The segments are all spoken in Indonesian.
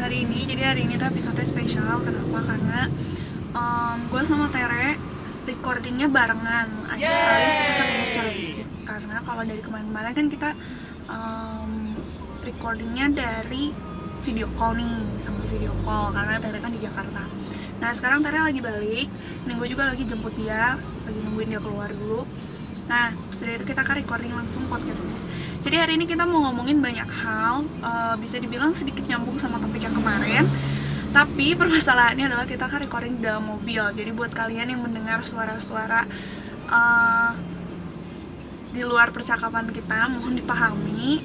hari ini. Jadi hari ini tuh episode spesial. Kenapa? Karena gue sama Tere recordingnya barengan. Akhirnya kali kita ketemu secara fisik. Karena kalau dari kemarin-kemarin kan kita recordingnya dari video call nih, sambil video call karena Tere kan di Jakarta. Nah sekarang Tere lagi balik, dan gue juga lagi jemput dia, lagi nungguin dia keluar dulu. Nah setelah itu kita akan recording langsung podcastnya. Jadi hari ini kita mau ngomongin banyak hal, bisa dibilang sedikit nyambung sama topik yang kemarin. Tapi permasalahannya adalah kita akan recording di dalam mobil. Jadi buat kalian yang mendengar suara-suara di luar percakapan kita, mohon dipahami.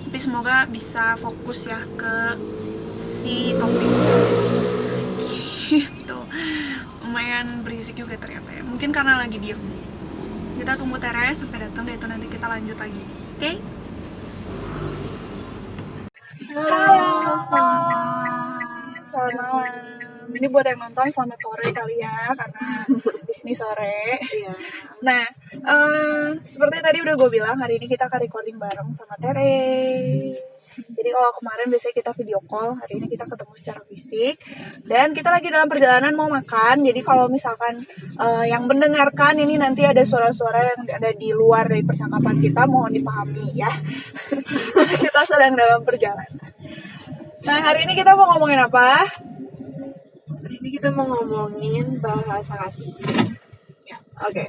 Tapi semoga bisa fokus ya ke si topiknya. Gitu. Lumayan berisik juga ternyata ya. Mungkin karena lagi diem. Kita tunggu Tere sampai datang, dan itu nanti kita lanjut lagi. Oke? Halo, selamat malam. Ini buat yang nonton selamat sore kali ya, karena di sini sore. Iya. Nah, seperti tadi udah gue bilang, hari ini kita akan recording bareng sama Tere. Jadi kalau kemarin biasanya kita video call, hari ini kita ketemu secara fisik. Dan kita lagi dalam perjalanan mau makan. Jadi kalau misalkan yang mendengarkan ini nanti ada suara-suara yang ada di luar dari percakapan kita, mohon dipahami ya. Kita sedang dalam perjalanan. Nah, hari ini kita mau ngomongin apa? Hari ini kita mau ngomongin bahasa kasih. Ya. Oke.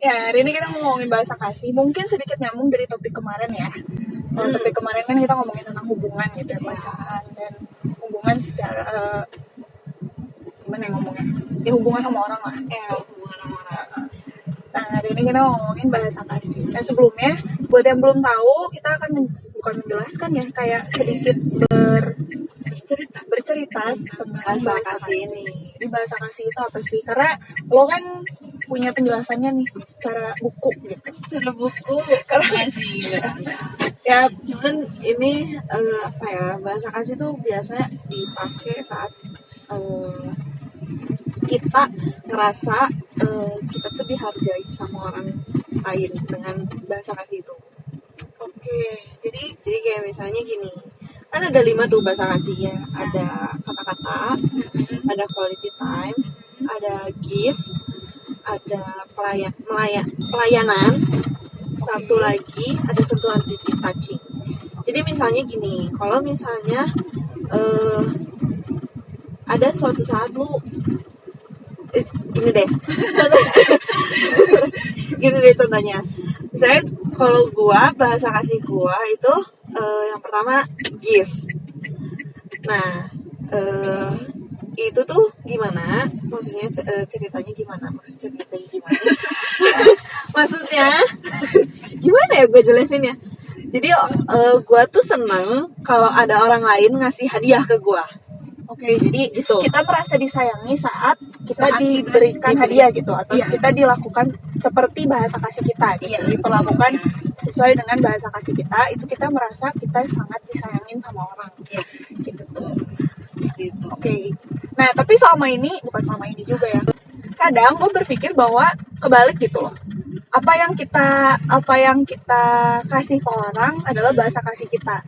Ya, hari ini kita mau ngomongin bahasa kasih. Mungkin sedikit nyambung dari topik kemarin ya. Kalau topik kemarin kan kita ngomongin tentang hubungan gitu ya, pacaran dan hubungan secara gimana ya ngomongnya? Ya hubungan sama orang lah. Ya, hubungan sama orang. Nah, hari ini kita mau ngomongin bahasa kasih. Nah, sebelumnya buat yang belum tahu, kita akan bukan menjelaskan ya, kayak sedikit bercerita tentang Bahasa kasih ini. Jadi bahasa kasih itu apa sih? Karena lo kan punya penjelasannya nih secara buku gitu. Secara buku karena sih. Ya, cuman ini apa ya? Bahasa kasih tuh biasanya dipakai saat kita ngerasa kita tuh dihargai sama orang lain dengan bahasa kasih itu. Oke, Jadi kayak misalnya gini, kan ada 5 tuh bahasa kasih ya. Ada kata-kata, ada quality time, ada gift, ada pelayanan, satu lagi ada sentuhan fisik, touching. Jadi misalnya gini, kalau misalnya ada suatu saat lu gini deh, contohnya. Misalnya kalau gua, bahasa kasih gua itu yang pertama gift. Nah, itu tuh gimana? Maksudnya ceritanya gimana? Maksudnya gimana ya gue jelasin ya? Jadi gue tuh seneng kalau ada orang lain ngasih hadiah ke gue. Oke, jadi Gitu. kita merasa disayangi saat kita Saat diberikan kita hadiah gitu, atau Iya. kita dilakukan seperti bahasa kasih kita gitu. Iya. Diperlakukan sesuai dengan bahasa kasih kita, itu kita merasa kita sangat disayangin sama orang. Yes. Gitu. Gitu. Oke. Nah, tapi bukan selama ini juga ya. Kadang gue berpikir bahwa kebalik gitu loh. Apa yang kita kasih ke orang adalah bahasa kasih kita.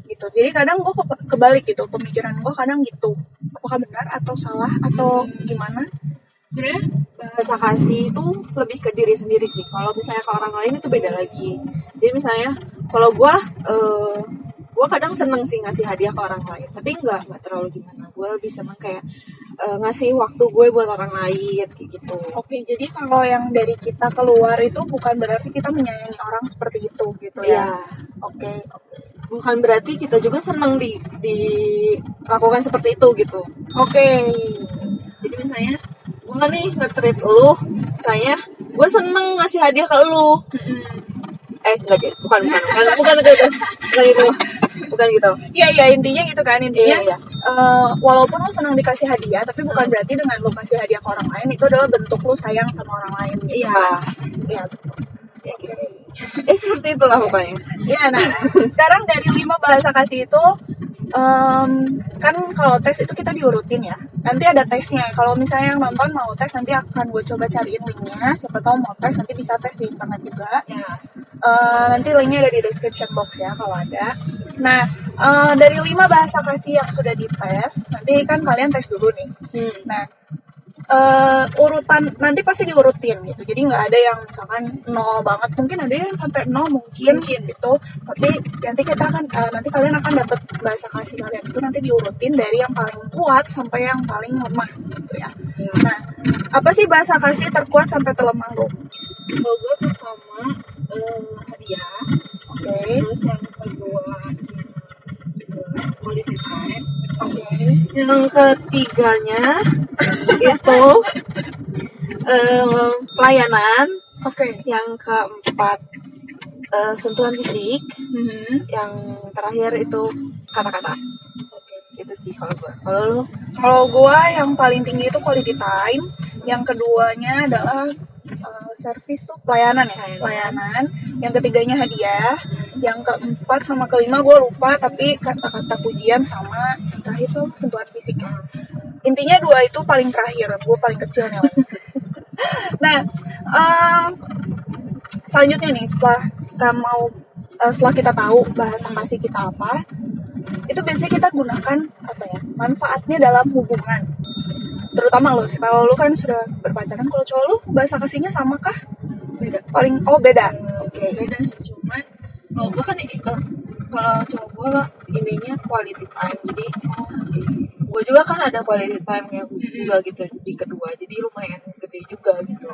Gitu. Jadi kadang gue kebalik gitu, pemikiran gue kadang gitu. Apakah benar atau salah atau gimana? Sebenarnya bahasa kasih itu lebih ke diri sendiri sih. Kalau misalnya ke orang lain itu beda lagi. Jadi misalnya kalau gue kadang seneng sih ngasih hadiah ke orang lain, tapi nggak terlalu gimana. Gue lebih seneng kayak ngasih waktu gue buat orang lain kayak gitu. Oke, jadi kalau yang dari kita keluar itu bukan berarti kita menyayangi orang seperti itu gitu ya. Iya. Oke. Bukan berarti kita juga seneng dilakukan seperti itu gitu. Oke. Jadi misalnya gue nih nge-treat lu, misalnya gue seneng ngasih hadiah ke lu. Enggak jadi, bukan gitu. Iya, intinya gitu kan, intinya Iya. walaupun lu senang dikasih hadiah, tapi bukan berarti dengan lu kasih hadiah ke orang lain itu adalah bentuk lu sayang sama orang lain gitu. Iya. Iya, betul. Ya, gitu. Seperti itulah pokoknya. Iya, nah sekarang dari 5 bahasa kasih itu kan kalau tes itu kita diurutin ya. Nanti ada tesnya. Kalau misalnya yang nonton mau tes, nanti akan gue coba cariin linknya. Siapa tahu mau tes, nanti bisa tes di internet juga. Ya. Nanti linknya ada di description box ya kalau ada. Nah, dari 5 bahasa kasih yang sudah dites, nanti kan kalian tes dulu nih. Nah, urutan nanti pasti diurutin gitu. Jadi nggak ada yang misalkan 0 banget. Mungkin ada yang sampai 0 mungkin gitu. Tapi nanti kita akan nanti kalian akan dapat bahasa kasih kalian itu nanti diurutin dari yang paling kuat sampai yang paling lemah gitu ya. Nah, apa sih bahasa kasih terkuat sampai terlemah lo? Kalau gue pertama hadiah, Oke. terus yang kedua quality time, Oke. yang ketiganya itu pelayanan, Oke. yang keempat sentuhan fisik, yang terakhir itu kata-kata. Itu sih kalau gue. Kalau lu? Kalau gue yang paling tinggi itu quality time, yang keduanya adalah service tuh pelayanan ya, pelayanan. Yang ketiganya hadiah, yang keempat sama kelima gue lupa, tapi kata-kata pujian sama yang terakhir tuh sentuhan fisik ya. Intinya 2 itu paling terakhir, gue paling kecilnya. Nah, selanjutnya nih setelah kita tahu bahasa kasih kita apa, itu biasanya kita gunakan apa ya, manfaatnya dalam hubungan. Terutama lo, kalau lo kan sudah berpacaran, kalau cowok lo bahasa kasihnya sama kah? Beda. Beda. Oke. Beda sih, cuman kalau gue kan kalau cowok gue lah ininya quality time, jadi gue juga kan ada quality time yang juga gitu di kedua, jadi lumayan gede juga gitu,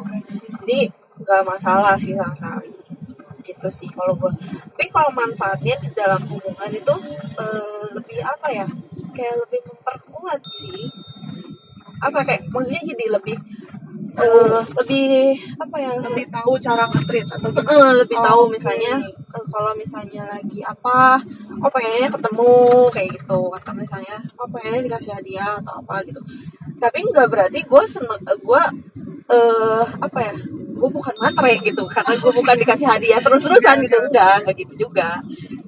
jadi nggak masalah sih sama sekali gitu sih kalau gue. Tapi kalau manfaatnya di dalam hubungan itu lebih apa ya, kayak lebih memperkuat sih, apa kayak maksudnya jadi lebih lebih apa ya, lebih tahu cara nge-treat atau lebih tahu misalnya kalau misalnya lagi apa, pengennya ketemu kayak gitu, atau misalnya pengennya dikasih hadiah atau apa gitu. Tapi nggak berarti gue seneng, gue apa ya, gue bukan matre gitu karena gue bukan dikasih hadiah terus-terusan gitu, enggak gitu juga.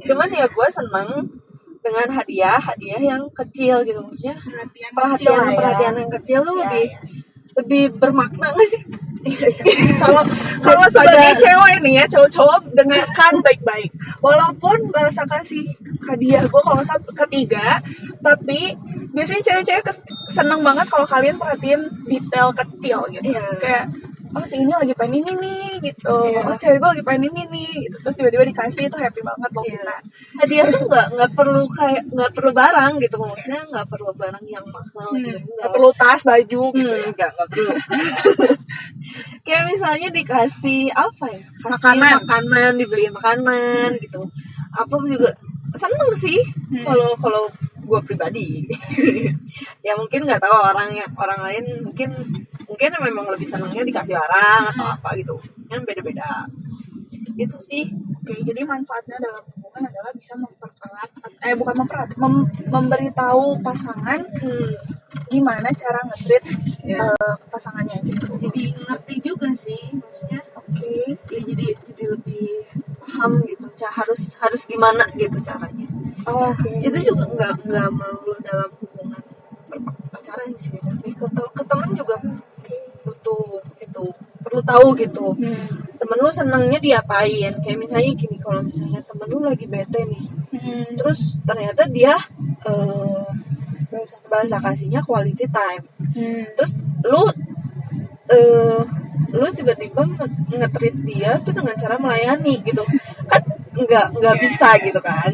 Cuman ya gue seneng dengan hadiah yang kecil gitu, maksudnya perhatian yang kecil tuh lebih bermakna nggak sih? Kalau sebagai cewek nih ya, cowok-cowok dengarkan baik-baik. Walaupun bahasa kasih hadiah gue kalau nggak salah ketiga, tapi biasanya cewek-cewek seneng banget kalau kalian perhatiin detail kecil gitu. Kayak si ini lagi pengen ini nih gitu, cewek gue lagi pengen ini nih gitu. Terus tiba-tiba dikasih, itu happy banget loh kita. Hadiah tuh nggak perlu barang gitu, maksudnya nggak perlu barang yang mahal gitu, nggak perlu tas baju gitu, nggak perlu. Kayak misalnya dikasih apa ya, makanan, dibeliin makanan gitu, apa juga seneng sih kalau gue pribadi. Ya mungkin nggak tahu orang lain mungkin memang lebih senangnya dikasih barang atau apa gitu, kan beda-beda itu sih. Oke, jadi manfaatnya dalam hubungan adalah bisa memberitahu pasangan gimana cara nge-treat pasangannya gitu. Jadi ngerti juga sih maksudnya. Ya jadi lebih paham gitu, harus gimana gitu caranya. Itu juga nggak melulu dalam hubungan pacaran sih, tapi ke teman juga butuh itu, perlu tahu gitu. Temen lu senangnya diapain, kayak misalnya gini, kalau misalnya temen lu lagi bete nih, terus ternyata dia bahasa kasihnya quality time, terus lu tiba-tiba nge-treat dia tuh dengan cara melayani gitu kan, nggak bisa gitu kan,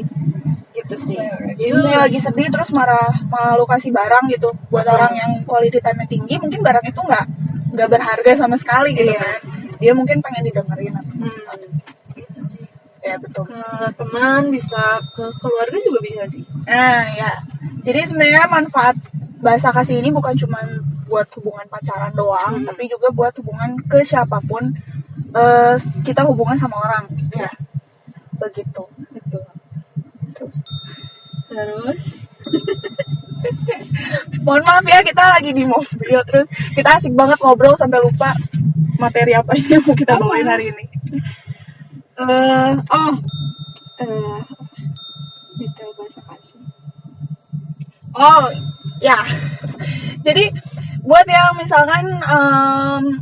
gitu sih. Jadi saya lagi sedih terus malah lu kasih barang gitu buat orang yang quality time-nya tinggi, mungkin barang itu nggak berharga sama sekali gitu kan, dia mungkin pengen didengerin atau gitu sih. Ya betul, ke teman bisa, ke keluarga juga bisa sih. Ya, jadi sebenarnya manfaat bahasa kasih ini bukan cuma buat hubungan pacaran doang, tapi juga buat hubungan ke siapapun kita hubungan sama orang gitu ya. Begitu. Betul. Terus mohon maaf ya, kita lagi di mobil terus kita asik banget ngobrol sampai lupa materi apa sih yang mau kita bawain hari ini. Detail bahasa kasih. Ya. Jadi buat yang misalkan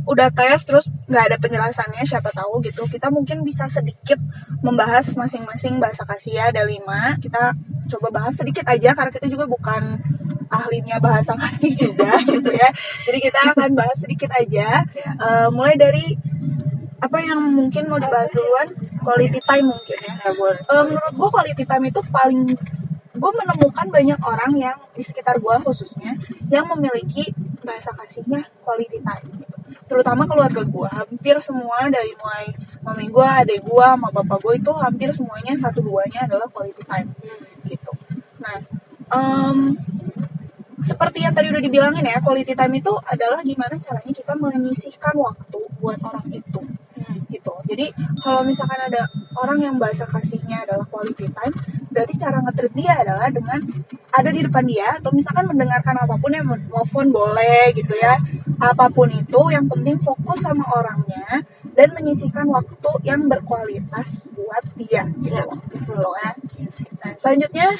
udah tes terus nggak ada penjelasannya, siapa tahu gitu, kita mungkin bisa sedikit membahas masing-masing bahasa kasih ya, ada 5. Kita coba bahas sedikit aja karena kita juga bukan ahlinya bahasa kasih juga gitu ya. Jadi kita akan bahas sedikit aja. Mulai dari apa yang mungkin mau dibahas duluan, quality time mungkin ya. Menurut gue quality time itu paling, gue menemukan banyak orang yang di sekitar gue khususnya yang memiliki bahasa kasihnya quality time gitu. Terutama keluarga gue, hampir semua dari mulai mami gue, adik gue, sama bapak gue itu hampir semuanya 1-2-nya adalah quality time gitu. Nah, seperti yang tadi udah dibilangin ya, quality time itu adalah gimana caranya kita menyisihkan waktu buat orang itu gitu. Jadi kalau misalkan ada orang yang bahasa kasihnya adalah quality time, berarti cara nge-treat dia adalah dengan ada di depan dia, atau misalkan mendengarkan apapun, yang telepon boleh gitu ya, apapun itu, yang penting fokus sama orangnya dan menyisihkan waktu yang berkualitas buat dia gitu. Ya, betul ya. Nah selanjutnya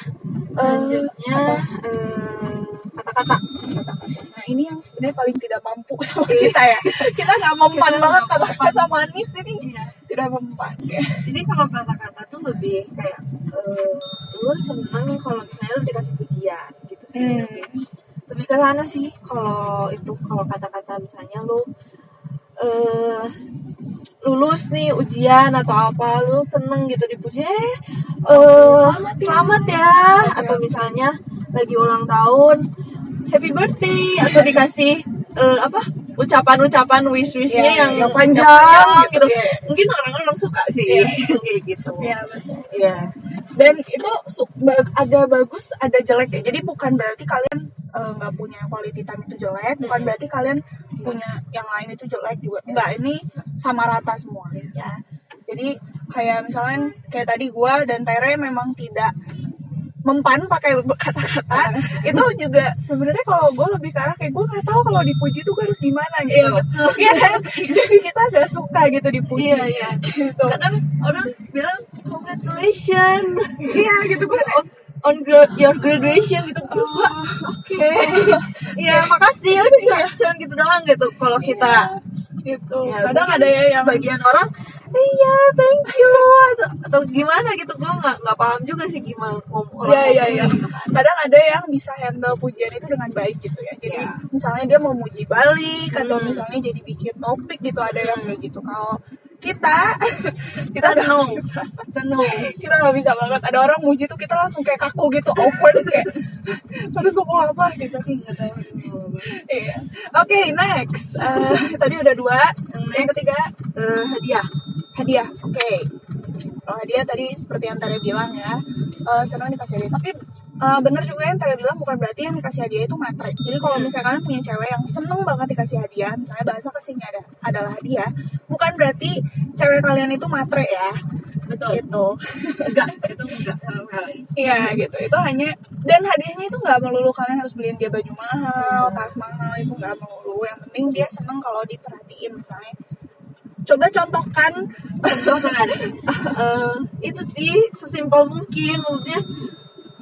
kata-kata. Nah ini yang sebenarnya paling tidak mampu sama kita ya. Kita nggak mempan banget kata-kata manis ini. Tidak mempan ya. Jadi kalau kata-kata tuh lebih kayak lu seneng kalau misalnya lu dikasih pujian gitu sih. Lebih ke sana sih. Kalau kata-kata misalnya lu lulus nih ujian atau apa, lu seneng gitu dipuji, selamat ya. Atau misalnya lagi ulang tahun, happy birthday, atau dikasih ucapan wishnya yang panjang gitu. Mungkin orang-orang suka sih kayak gitu. Iya. Dan itu ada bagus, ada jelek ya. Jadi bukan berarti kalian nggak punya quality time itu jelek, bukan berarti kalian punya yang lain itu jelek juga. Enggak, ini sama rata semua ya. Jadi kayak misalnya kayak tadi gue dan Tere memang tidak mempan pakai kata-kata itu juga sebenarnya kalau gue lebih ke arah kayak gue nggak tahu kalau dipuji tuh gue harus gimana gitu. Iya kan? Jadi kita nggak suka gitu dipuji. Iya. Gitu. Kadang orang bilang congratulations. Iya gitu, gue on your graduation gitu, terus gue oke. Iya makasih, udah cuma gitu doang gitu. Kalau kita gitu. Ya, kadang ada ya yang sebagian orang iya thank you atau gimana gitu, gue nggak paham juga sih gimana orang iya. Kadang ada yang bisa handle pujian itu dengan baik gitu ya. Jadi misalnya dia mau muji balik atau misalnya jadi bikin topik gitu, ada yang kayak gitu. Kalau kita no kita nggak bisa banget. Ada orang muji tuh kita langsung kayak kaku gitu, awkward kayak terus ngomong apa gitu. Iya. Oke, next. Tadi udah 2. Yang ketiga hadiah. Oke. Hadiah tadi seperti yang Tere bilang ya, senang dikasih hadiah. Tapi benar juga yang Tere bilang, bukan berarti yang dikasih hadiah itu matre. Jadi kalau misalnya kalian punya cewek yang seneng banget dikasih hadiah, misalnya bahasa kasihnya adalah hadiah, bukan berarti cewek kalian itu matre ya. Betul. Gitu. Enggak, itu enggak sama sekali. Iya gitu. Itu hanya, dan hadiahnya itu nggak melulu kalian harus beliin dia baju mahal, tas mahal, itu nggak melulu. Yang penting dia seneng kalau diperhatiin misalnya. Coba contohkan. Itu sih sesimpel mungkin, maksudnya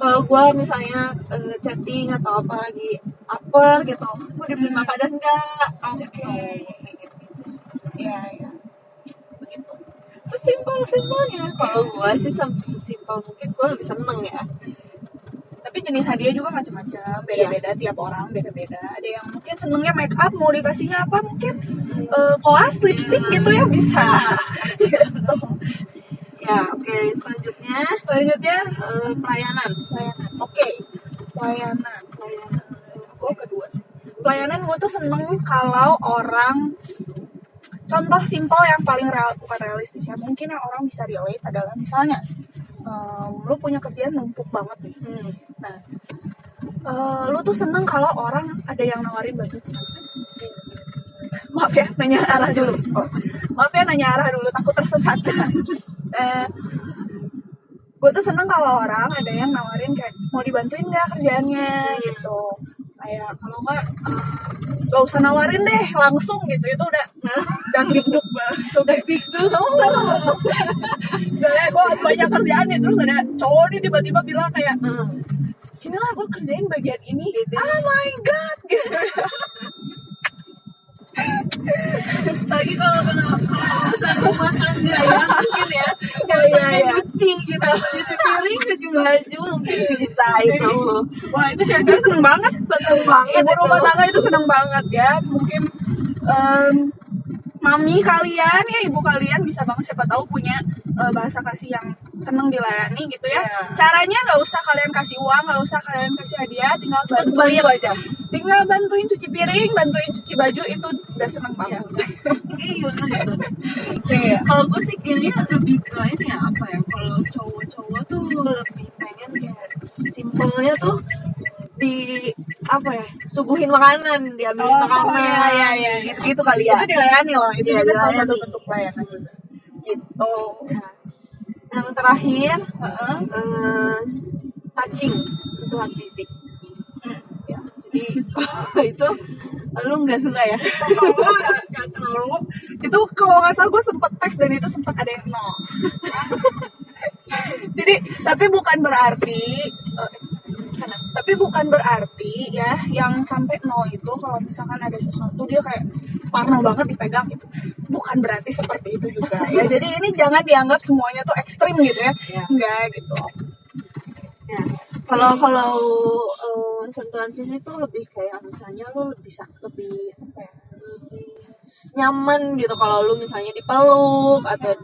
kalau gue misalnya chatting atau apa lagi lapar gitu, mau dibeli makanan enggak? Oke. Gitu sih. Iya. Begitu. Sesimpel-simpelnya. Kalau gue sih sesimpel mungkin, gue lebih seneng ya. Tapi jenis hadiah juga macam-macam, beda-beda, tiap orang beda-beda. Ada yang mungkin senengnya make up, mau dikasihnya apa mungkin koas, lipstick gitu ya bisa. Ya, oke. Selanjutnya pelayanan. Oke. Pelayanan. Gue kedua sih. Pelayanan gue tuh seneng kalau orang, contoh simpel yang paling bukan realistis ya, mungkin yang orang bisa relate adalah misalnya lu punya kerjaan numpuk banget nih. Nah, lu tuh seneng kalau orang ada yang nawarin bantu. Maaf ya, nanya arah dulu. Takut tersesat. Gue tuh seneng kalau orang ada yang nawarin kayak mau dibantuin nggak kerjaannya gitu. Kayak kalau nggak gak usah nawarin deh, langsung gitu. Itu udah dangduk banget. Misalnya gue banyak kerjaan nih, terus ada cowok nih tiba-tiba bilang kayak sinilah gue kerjain bagian ini gitu. Oh my god gitu. Lagi kalau urusan rumah tangga ya mungkin ya sampai nyuci gitu, nyuci piring, cuci baju mungkin bisa itu. Wah itu cewek-cewek seneng banget ibu rumah tangga itu seneng banget ya. Mungkin mami kalian ya, ibu kalian bisa banget siapa tahu punya bahasa kasih yang seneng dilayani gitu ya. Caranya nggak usah kalian kasih uang, nggak usah kalian kasih hadiah, tinggal bantuin aja. tinggal bantuin cuci piring, bantuin cuci baju, itu udah seneng banget. Iya betul. Kalau gue sih kayaknya lebih ke ini ya, apa ya, kalau cowok-cowok tuh lebih pengen kayak simpelnya tuh di apa ya, suguhin makanan, diambilin makanan, gitu kali ya. Itu dilayani loh, itu Iya, juga salah dilayani. satu bentuk pelayanan gitu. Nah, yang terakhir touching, sentuhan fisik. Ya, jadi itu lu nggak suka ya? Gak terlalu. Itu kalau nggak salah gue sempet tes dan itu sempat ada yang nol. Jadi tapi bukan berarti ya yang sampai nol itu kalau misalkan ada sesuatu dia kayak parno banget dipegang itu, bukan berarti seperti itu juga ya. Jadi ini jangan dianggap semuanya tuh ekstrim gitu ya. Enggak gitu. Ya, kalau sentuhan fisik itu lebih kayak misalnya lu bisa lebih apa ya, lebih nyaman gitu kalau lu misalnya dipeluk atau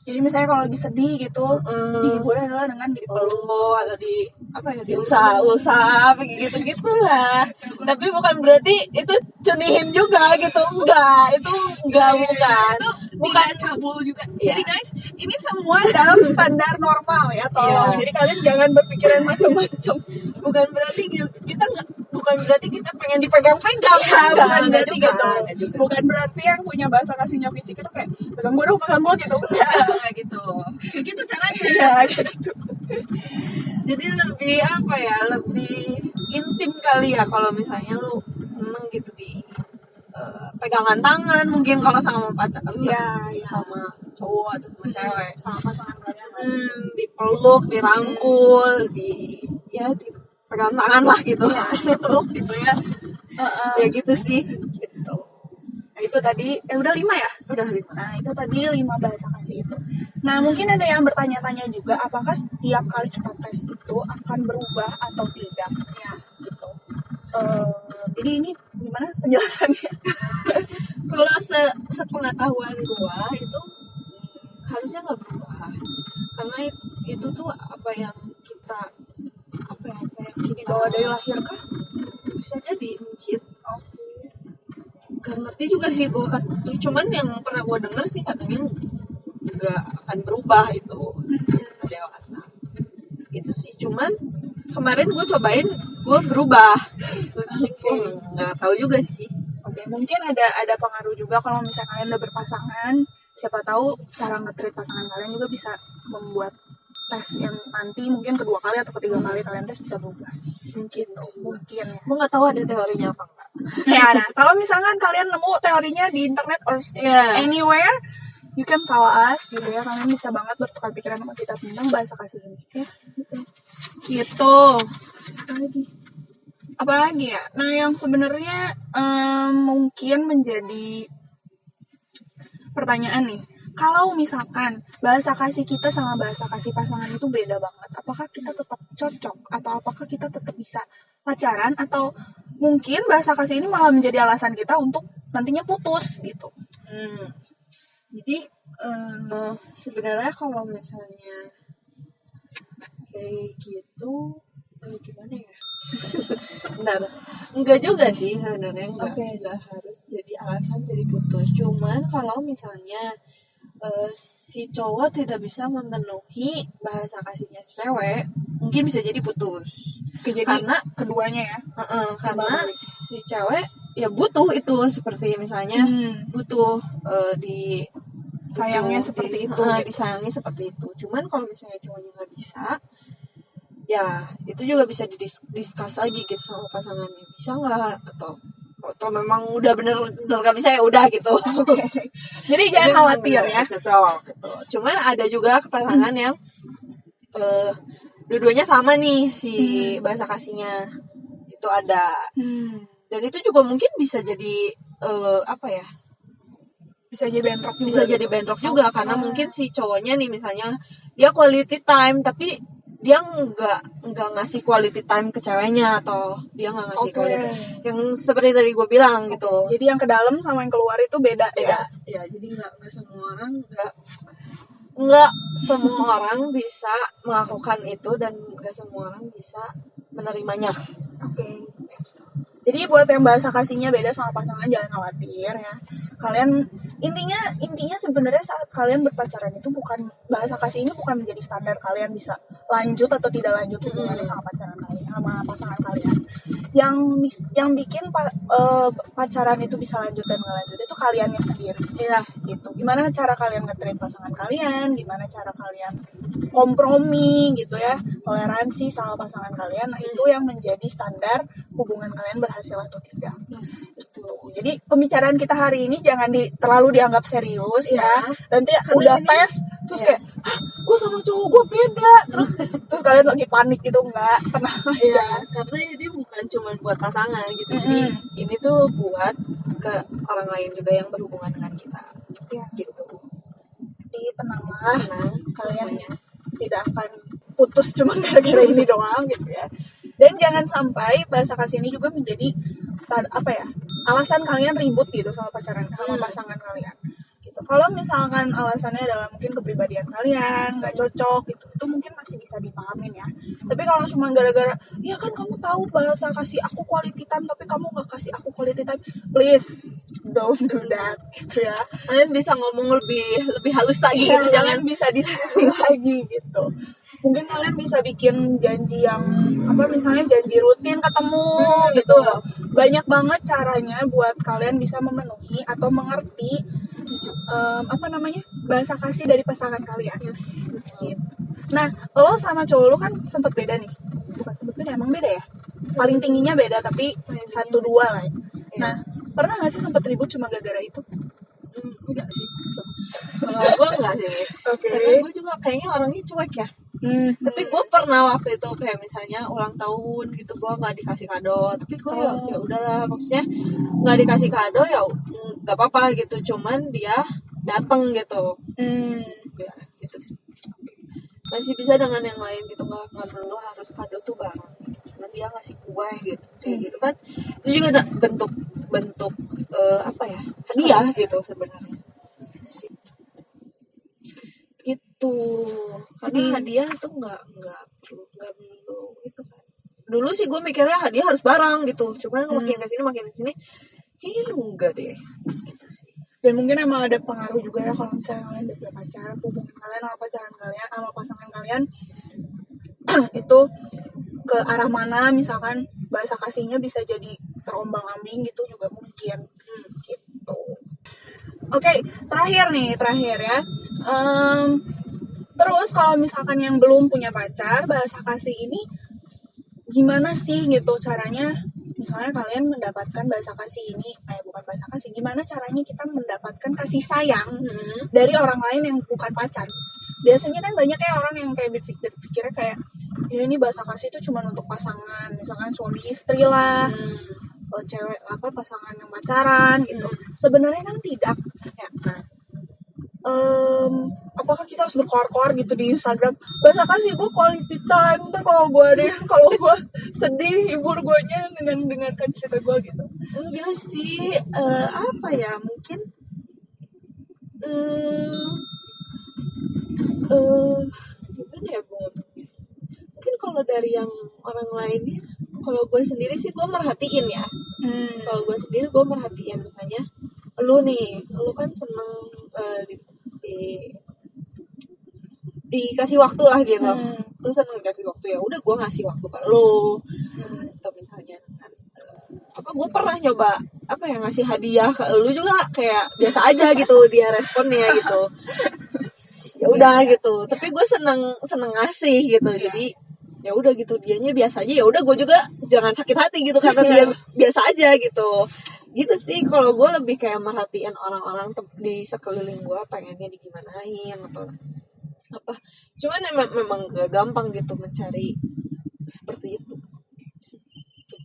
Jadi misalnya kalau lagi sedih gitu, dihibur adalah dengan dipeluk atau di apa ya, diusap gitu gitulah. Tapi bukan berarti itu cunihin juga gitu, enggak, itu enggak, bukan cabul juga. Iya. Jadi guys, ini semua dalam standar normal ya, tolong. Jadi kalian jangan berpikiran macam-macam. Bukan berarti kita pengen dipegang-pegang, Bukan berarti juga. gitu. Bukan berarti yang punya bahasa kasihnya fisik itu kayak pegang gue gitu. Enggak gitu. Kayak gitu caranya. Ya, gitu. Jadi lebih apa ya, lebih intim kali ya kalau misalnya lu seneng gitu di pegangan tangan, mungkin kalau sama pacar lu, sama cowok atau sama cewek, sama pasangan kalian, dipeluk, dirangkul, dipegang tangan lah gitu, dipeluk gitu ya. Ya gitu sih. Gitu. Nah, itu tadi udah 5 ya? Udah 5. Nah, itu tadi 5 bahasa kasih itu. Nah, mungkin ada yang bertanya-tanya juga apakah setiap kali kita tes itu akan berubah atau tidak? Ya, gitu. Jadi ini gimana penjelasannya? Kalau sepengetahuan gua itu harusnya nggak berubah, karena itu tuh apa yang kita Bawa dari lahir kah? Bisa jadi mungkin. Gak ngerti juga sih gue kan, cuman yang pernah gue denger sih katanya juga akan berubah itu dewasa itu sih. Cuman kemarin gue cobain, gue berubah itu sih, gue nggak tahu juga sih. Oke, mungkin ada pengaruh juga kalau misalnya kalian udah berpasangan, siapa tahu cara nge-treat pasangan kalian juga bisa membuat tes yang nanti mungkin kedua kali atau ketiga kali kalian tes bisa berubah. Mungkin ya. Gue nggak tahu ada teorinya apa enggak. Ya, nah kalau misalkan kalian nemu teorinya di internet or anywhere, you can tell us gitu ya. Kalian bisa banget bertukar pikiran sama kita tentang bahasa kasih ini ya. Gitu. Apalagi ya? Nah yang sebenarnya mungkin menjadi pertanyaan nih, kalau misalkan bahasa kasih kita sama bahasa kasih pasangan itu beda banget, apakah kita tetap cocok atau apakah kita tetap bisa pacaran, atau mungkin bahasa kasih ini malah menjadi alasan kita untuk nantinya putus gitu? Jadi sebenarnya kalau misalnya kayak gitu, gimana ya? Bentar, enggak juga sih sebenarnya, enggak harus jadi alasan jadi putus. Cuman kalau misalnya si cowok tidak bisa memenuhi bahasa kasihnya si cewek, mungkin bisa jadi putus. Jadi karena keduanya ya, karena si cewek ya butuh itu, seperti misalnya butuh sayangnya seperti itu, disayangi seperti itu. Cuman kalau misalnya cowoknya nggak bisa, ya itu juga bisa didiskus lagi gitu sama pasangannya, bisa nggak, atau memang udah bener gak bisa ya udah gitu. Jadi jangan khawatir ya, cocok gitu. Cuman ada juga pasangan yang dua-duanya sama nih si bahasa kasihnya itu ada, dan itu juga mungkin bisa jadi apa ya, bisa jadi bentrok juga. Bisa jadi bentrok juga karena mungkin si cowoknya nih misalnya dia quality time tapi dia nggak ngasih quality time ke ceweknya atau dia nggak ngasih quality yang seperti tadi gue bilang gitu. Jadi yang ke dalam sama yang keluar itu beda. Ya jadi nggak semua orang nggak semua orang bisa melakukan itu dan nggak semua orang bisa menerimanya. Oke. Jadi buat yang bahasa kasihnya beda sama pasangan jangan khawatir ya. Kalian intinya sebenarnya saat kalian berpacaran itu bukan bahasa kasih ini bukan menjadi standar kalian bisa lanjut atau tidak lanjut hubungannya sama pasangan kalian. Yang bikin pacaran itu bisa lanjut dan nggak lanjut itu kaliannya sendiri. Iya. Gitu. Gimana cara kalian nge-treat pasangan kalian? Gimana cara kalian kompromi gitu ya, toleransi sama pasangan kalian. Nah itu yang menjadi standar hubungan kalian berhasil atau tidak. Betul. Jadi pembicaraan kita hari ini jangan terlalu dianggap serius ya. Nanti udah tes terus kayak gue sama cowok gue beda terus kalian lagi panik gitu, enggak, tenang aja. Karena ini bukan cuma buat pasangan gitu. Jadi ini tuh buat ke orang lain juga yang berhubungan dengan kita. Gitu. Jadi tenanglah, kalian semuanya tidak akan putus cuma gara-gara ini doang gitu ya. Dan jangan sampai bahasa kasih ini juga menjadi alasan kalian ribut gitu sama pasangan kalian gitu. Kalau misalkan alasannya adalah mungkin kepribadian kalian nggak cocok gitu, itu mungkin masih bisa dipahamin ya. Tapi kalau cuma gara-gara ya kan kamu tahu bahasa kasih aku quality time tapi kamu nggak kasih aku quality time, please don't do that gitu ya. Kalian bisa ngomong lebih halus lagi gitu, jangan bisa diskusi lagi gitu. Mungkin kalian bisa bikin janji yang misalnya janji rutin ketemu gitu. Banyak banget caranya buat kalian bisa memenuhi atau mengerti bahasa kasih dari pasangan kalian. Gitu. Nah, lo sama cowok lo kan sempet beda nih. Bukan sempet beda, emang beda ya? Paling tingginya beda tapi 1-2 lah ya. Nah, pernah gak sih sempet ribut cuma gara-gara itu? Enggak sih. Kalau gue enggak sih. Karena gue juga kayaknya orangnya cuek ya. Tapi gue pernah waktu itu kayak misalnya ulang tahun gitu gue nggak dikasih kado, tapi gue ya udahlah, maksudnya nggak dikasih kado ya nggak apa-apa gitu, cuman dia datang gitu. Ya gitu sih. Masih bisa dengan yang lain gitu, nggak perlu harus kado tuh bareng gitu. Cuman dia ngasih kue gitu kayak gitu kan, itu juga ada bentuk hadiah gitu sebenarnya. Itu sih. Gitu. Karena hadiah itu nggak perlu gitu kan. Dulu sih gue mikirnya hadiah harus barang gitu, cuman makin kesini kayaknya enggak deh gitu sih. Dan mungkin emang ada pengaruh juga ya kalau misalnya kalian udah punya pacar, hubungan kalian sama pasangan kalian itu ke arah mana, misalkan bahasa kasihnya bisa jadi terombang-ambing gitu juga mungkin gitu. Oke, terakhir ya. Terus kalau misalkan yang belum punya pacar, bahasa kasih ini gimana sih gitu caranya? Misalnya kalian mendapatkan bahasa kasih ini, bukan bahasa kasih, gimana caranya kita mendapatkan kasih sayang dari orang lain yang bukan pacar? Biasanya kan banyak ya orang yang kayak berpikirnya kayak ya ini bahasa kasih itu cuma untuk pasangan, misalkan suami istri lah, cewek pasangan yang pacaran gitu. Sebenarnya kan tidak ya. Apakah kita harus berkoar-koar gitu di Instagram bahasa kasih gue quality time, ntar kalau gue sedih hibur guanya dengan dengarkan cerita gue gitu? Enggak sih, mungkin gimana ya Bu? Mungkin kalau dari yang orang lainnya, kalau gue sendiri sih gue merhatiin ya. Kalau gue sendiri gue merhatiin, misalnya lu kan seneng dikasih waktu lah gitu. Lu seneng dikasih waktu, ya udah gue ngasih waktu ke lu. Atau misalnya gue pernah nyoba ngasih hadiah ke lu juga kayak biasa aja gitu dia responnya gitu. Ya udah gitu, tapi gue seneng ngasih gitu. Jadi ya udah gitu, dianya biasa aja, ya udah gue juga jangan sakit hati gitu karena dia biasa aja gitu sih. Kalau gue lebih kayak merhatiin orang-orang di sekeliling gue pengennya digimanain atau apa, cuman memang gak gampang gitu mencari seperti itu.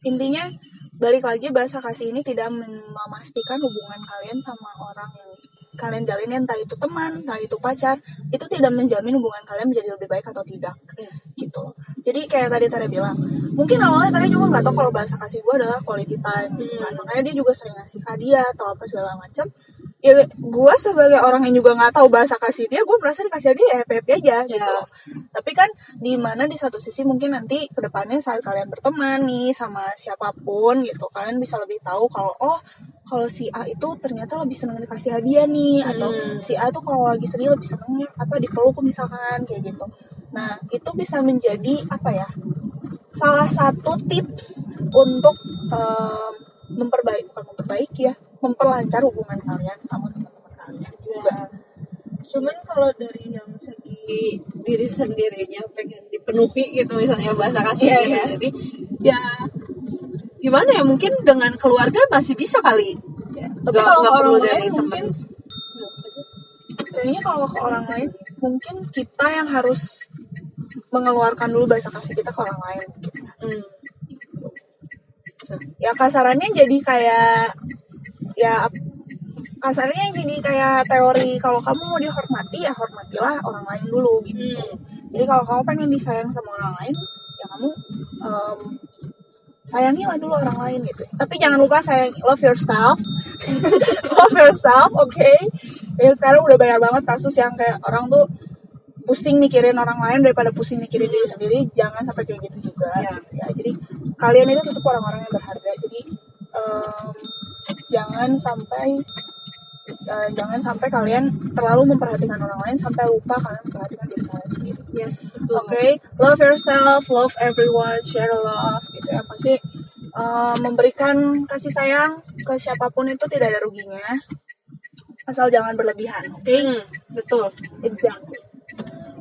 Intinya balik lagi, bahasa kasih ini tidak memastikan hubungan kalian sama orang yang kalian jalinin, entah itu teman, entah itu pacar, itu tidak menjamin hubungan kalian menjadi lebih baik atau tidak, gitu loh. Jadi kayak tadi Tara bilang, mungkin awalnya Tara juga nggak tahu kalau bahasa kasih gue adalah quality time, gitu kan. Makanya dia juga sering ngasih hadiah atau apa segala macam. Ya gue sebagai orang yang juga nggak tahu bahasa kasih dia, gue merasa dikasih hadiah ya happy aja gitu loh. Tapi kan di mana di satu sisi mungkin nanti kedepannya saat kalian berteman nih sama siapapun gitu, kalian bisa lebih tahu kalau kalau si A itu ternyata lebih seneng dikasih hadiah nih, atau si A tuh kalau lagi sedih lebih senengnya dipeluk misalkan kayak gitu. Nah itu bisa menjadi salah satu tips untuk memperlancar hubungan kalian sama teman-teman kalian juga. Cuman kalau dari yang segi diri sendirinya pengen dipenuhi gitu misalnya bahasa kasihnya, jadi ya gimana ya, mungkin dengan keluarga masih bisa kali. Tapi kalau nggak orang perlu lain dari mungkin kayaknya kalau ke orang lain mungkin kita yang harus mengeluarkan dulu bahasa kasih kita ke orang lain gitu. Ya kasarannya jadi kayak teori kalau kamu mau dihormati ya hormatilah orang lain dulu gitu. Jadi kalau kamu pengen disayang sama orang lain ya kamu sayangilah dulu orang lain gitu. Tapi jangan lupa love yourself. Love yourself, okay? Ya sekarang udah banyak banget kasus yang kayak orang tuh pusing mikirin orang lain daripada pusing mikirin diri sendiri. Jangan sampai kayak gitu juga gitu ya. Jadi kalian itu tetap orang-orang yang berharga. Jadi jangan sampai kalian terlalu memperhatikan orang lain sampai lupa kalian memperhatikan diri kalian sendiri. Yes, betul. Okay, love yourself, love everyone, share love gitu ya. Pasti memberikan kasih sayang ke siapapun itu tidak ada ruginya, asal jangan berlebihan. Okay? Betul. Exactly.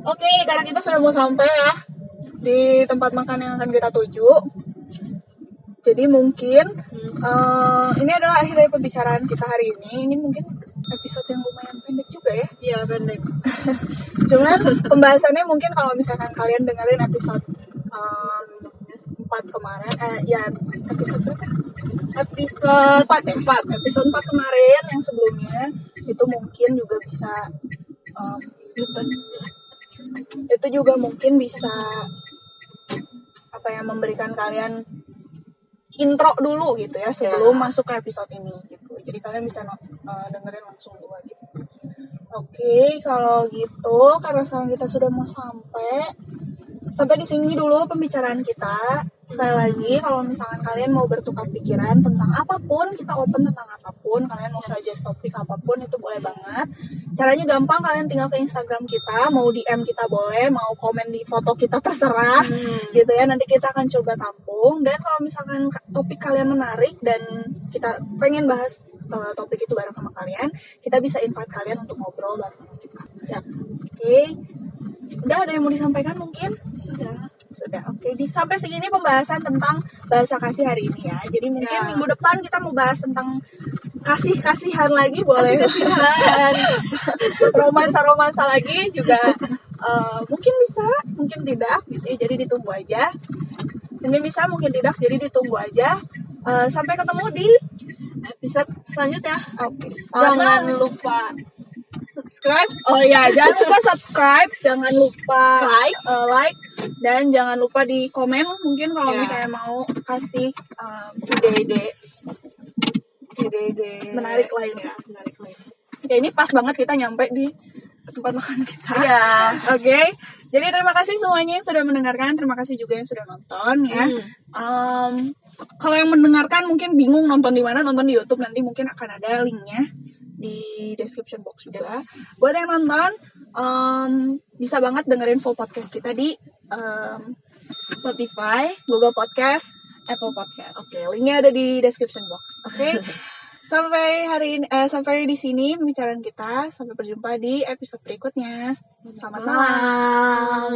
Okay, karena kita sudah mau sampai ya di tempat makan yang akan kita tuju. Jadi mungkin ini adalah akhir dari pembicaraan kita hari ini. Ini mungkin episode yang lumayan pendek juga ya. Iya, pendek. Cuman pembahasannya mungkin kalau misalkan kalian dengerin episode 4 kemarin, episode berapa? Episode 4 ya? 4. Episode 4 kemarin yang sebelumnya itu mungkin juga bisa itu juga mungkin bisa memberikan kalian intro dulu gitu ya sebelum masuk ke episode ini gitu. Jadi kalian bisa dengerin langsung dulu gitu. Oke, kalau gitu karena sekarang kita sudah mau sampai di sini dulu pembicaraan kita. Sekali lagi kalau misalkan kalian mau bertukar pikiran tentang apapun, kita open tentang apapun. Kalian mau suggest topik apapun itu boleh banget. Caranya gampang, kalian tinggal ke Instagram kita, mau DM kita boleh, mau komen di foto kita terserah gitu ya. Nanti kita akan coba tampung. Dan kalau misalkan topik kalian menarik dan kita pengen bahas topik itu bareng sama kalian, kita bisa invite kalian untuk ngobrol bareng sama kita. Oke. Udah ada yang mau disampaikan mungkin? Sudah. Oke. Sampai segini pembahasan tentang bahasa kasih hari ini ya. Jadi mungkin minggu depan kita mau bahas tentang kasih-kasihan lagi, boleh. Kasih-kasihan. Romansa lagi juga. Mungkin bisa, mungkin tidak gitu ya. Jadi ditunggu aja. Mungkin bisa, mungkin tidak. Jadi ditunggu aja. Sampai ketemu di episode selanjutnya. Oke. Jangan lupa subscribe. Oh ya, jangan lupa subscribe, jangan lupa like, dan jangan lupa di komen mungkin kalau misalnya mau kasih ide-ide menarik lainnya. Ya ini pas banget kita nyampe di tempat makan kita. Iya. Oke. Jadi terima kasih semuanya yang sudah mendengarkan, terima kasih juga yang sudah nonton ya. Kalau yang mendengarkan mungkin bingung nonton di mana, nonton di YouTube, nanti mungkin akan ada linknya di description box juga. Buat yang nonton, bisa banget dengerin full podcast kita di Spotify, Google Podcast, Apple Podcast. Oke, linknya ada di description box. Oke. Sampai di sini pembicaraan kita. Sampai berjumpa di episode berikutnya. Selamat malam.